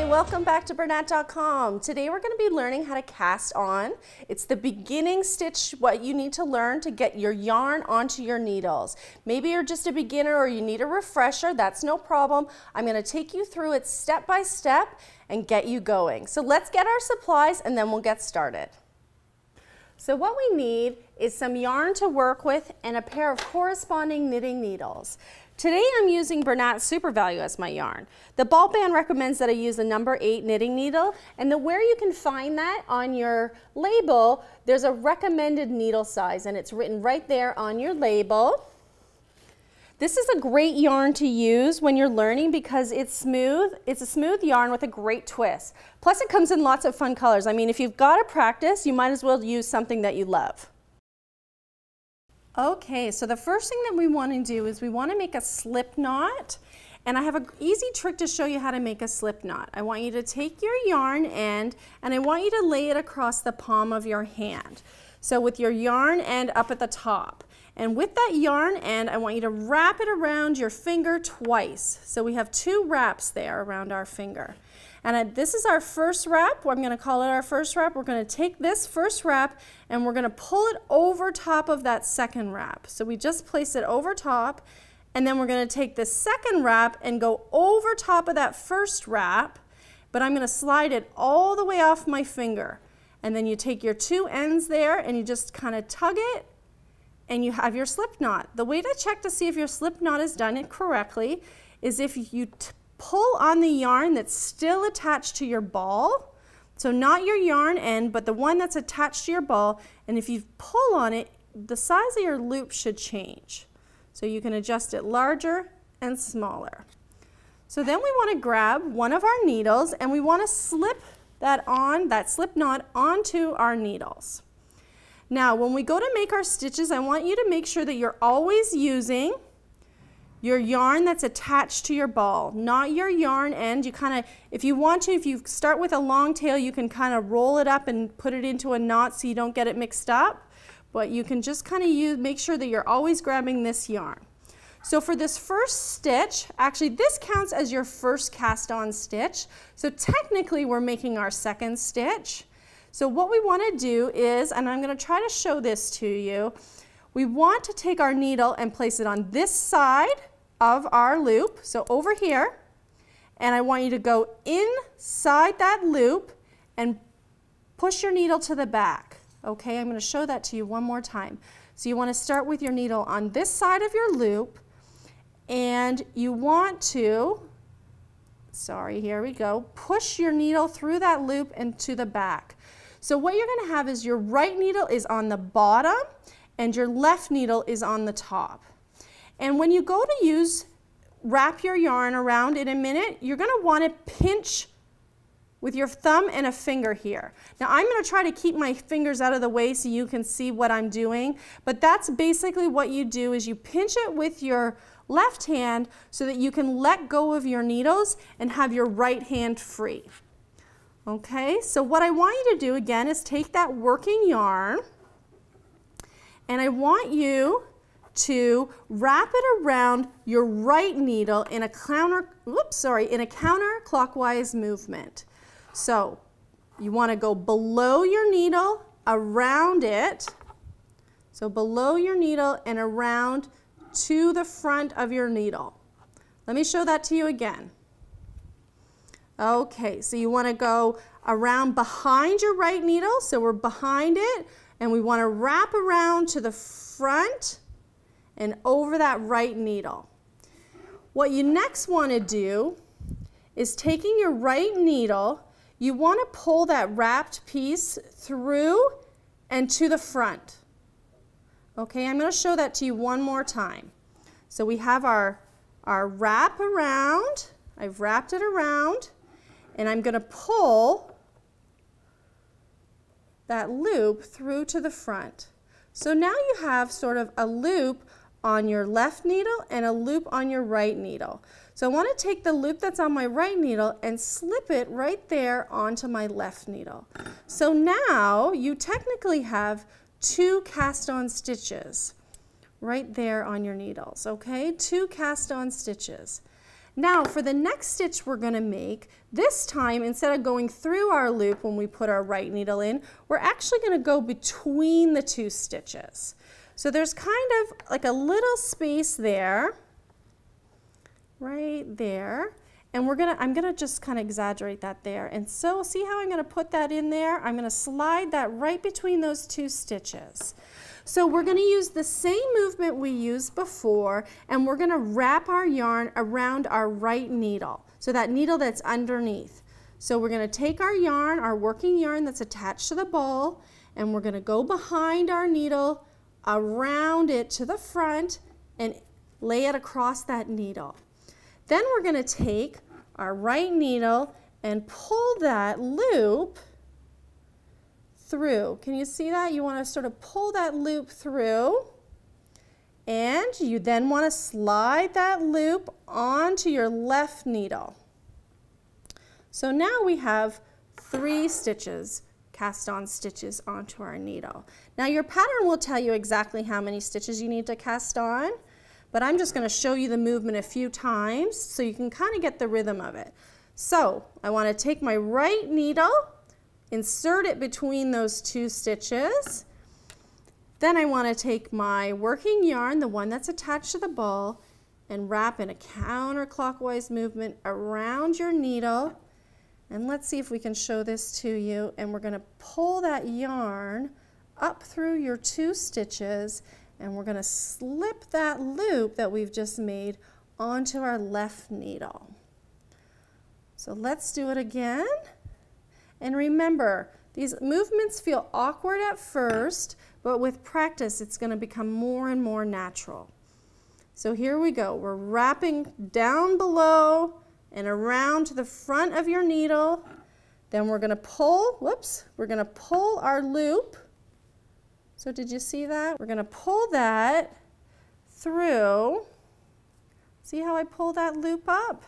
welcome back to Bernat.com. Today we're going to be learning how to cast on. It's the beginning stitch, what you need to learn to get your yarn onto your needles. Maybe you're just a beginner or you need a refresher, that's no problem. I'm going to take you through it step by step and get you going. So let's get our supplies and then we'll get started. So what we need is some yarn to work with and a pair of corresponding knitting needles. Today I'm using Bernat Super Value as my yarn. The ball band recommends that I use a number 8 knitting needle, and where you can find that on your label, there's a recommended needle size and it's written right there on your label. This is a great yarn to use when you're learning because it's smooth. It's a smooth yarn with a great twist. Plus it comes in lots of fun colors. I mean, if you've got to practice, you might as well use something that you love. Okay, so the first thing that we want to do is we want to make a slip knot, and I have an easy trick to show you how to make a slip knot. I want you to take your yarn end and I want you to lay it across the palm of your hand. So with your yarn end up at the top. And with that yarn end, I want you to wrap it around your finger twice. So we have 2 wraps there around our finger. And this is our first wrap. I'm going to call it our first wrap. We're going to take this first wrap and we're going to pull it over top of that second wrap. So we just place it over top, and then we're going to take the second wrap and go over top of that first wrap, but I'm going to slide it all the way off my finger. And then you take your 2 ends there and you just kind of tug it and you have your slip knot. The way to check to see if your slip knot is done it correctly is if you pull on the yarn that's still attached to your ball, so not your yarn end, but the one that's attached to your ball, and if you pull on it, the size of your loop should change. So you can adjust it larger and smaller. So then we want to grab one of our needles and we want to slip that slip knot onto our needles. Now when we go to make our stitches, I want you to make sure that you're always using your yarn that's attached to your ball, not your yarn end. You kind of, if you start with a long tail, you can kind of roll it up and put it into a knot so you don't get it mixed up. But you can just kind of make sure that you're always grabbing this yarn. So for this first stitch, actually this counts as your first cast on stitch. So technically we're making our second stitch. So what we want to do is, and I'm going to try to show this to you, we want to take our needle and place it on this side of our loop, so over here, and I want you to go inside that loop and push your needle to the back. Okay, I'm going to show that to you one more time. So you want to start with your needle on this side of your loop, and you want to, here we go, push your needle through that loop and to the back. So what you're going to have is your right needle is on the bottom and your left needle is on the top. And when you go to wrap your yarn around in a minute, you're going to want to pinch with your thumb and a finger here. Now I'm going to try to keep my fingers out of the way so you can see what I'm doing, but that's basically what you do is you pinch it with your left hand so that you can let go of your needles and have your right hand free. Okay, so what I want you to do again is take that working yarn and I want you to wrap it around your right needle in a counterclockwise movement. So you want to go below your needle, around it, so below your needle and around to the front of your needle. Let me show that to you again. Okay, so you want to go around behind your right needle, so we're behind it, and we want to wrap around to the front and over that right needle. What you next want to do is taking your right needle, you want to pull that wrapped piece through and to the front. Okay, I'm going to show that to you one more time. So we have our wrap around, I've wrapped it around, and I'm going to pull that loop through to the front. So now you have sort of a loop on your left needle and a loop on your right needle. So I want to take the loop that's on my right needle and slip it right there onto my left needle. So now you technically have 2 cast on stitches right there on your needles, okay? 2 cast on stitches. Now for the next stitch we're going to make, this time instead of going through our loop when we put our right needle in, we're actually going to go between the two stitches. So there's kind of like a little space there, right there. And I'm gonna just kind of exaggerate that there. And so see how I'm gonna put that in there? I'm gonna slide that right between those two stitches. So we're gonna use the same movement we used before, and we're gonna wrap our yarn around our right needle. So that needle that's underneath. So we're gonna take our yarn, our working yarn that's attached to the ball, and we're gonna go behind our needle, around it to the front, and lay it across that needle. Then we're going to take our right needle and pull that loop through. Can you see that? You want to sort of pull that loop through, and you then want to slide that loop onto your left needle. So now we have 3 stitches, cast on stitches onto our needle. Now your pattern will tell you exactly how many stitches you need to cast on, but I'm just going to show you the movement a few times so you can kind of get the rhythm of it. So I want to take my right needle, insert it between those 2 stitches. Then I want to take my working yarn, the one that's attached to the ball, and wrap in a counterclockwise movement around your needle. And let's see if we can show this to you. And we're going to pull that yarn up through your 2 stitches, and we're going to slip that loop that we've just made onto our left needle. So let's do it again. And remember, these movements feel awkward at first, but with practice it's going to become more and more natural. So here we go. We're wrapping down below and around to the front of your needle. Then we're going to pull, we're going to pull our loop. So did you see that? We're going to pull that through. See how I pull that loop up?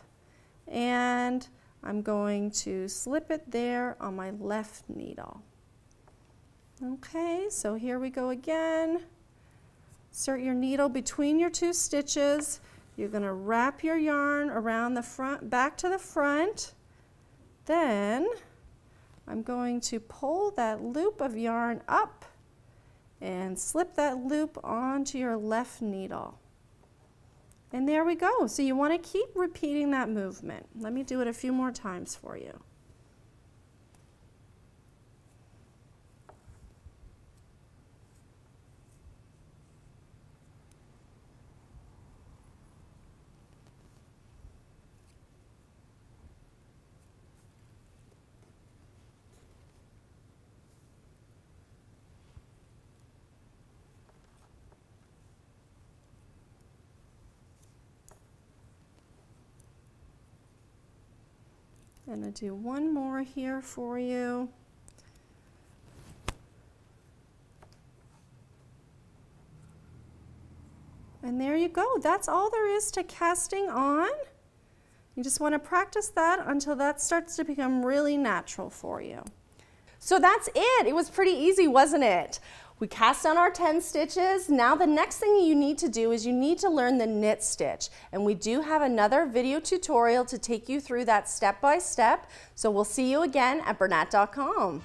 And I'm going to slip it there on my left needle. Okay, so here we go again. Insert your needle between your 2 stitches. You're going to wrap your yarn around the front, back to the front. Then I'm going to pull that loop of yarn up and slip that loop onto your left needle. And there we go. So you want to keep repeating that movement. Let me do it a few more times for you. I'm going to do one more here for you. And there you go. That's all there is to casting on. You just want to practice that until that starts to become really natural for you. So that's it. It was pretty easy, wasn't it? We cast on our 10 stitches. Now the next thing you need to do is you need to learn the knit stitch. And we do have another video tutorial to take you through that step by step. So we'll see you again at Bernat.com.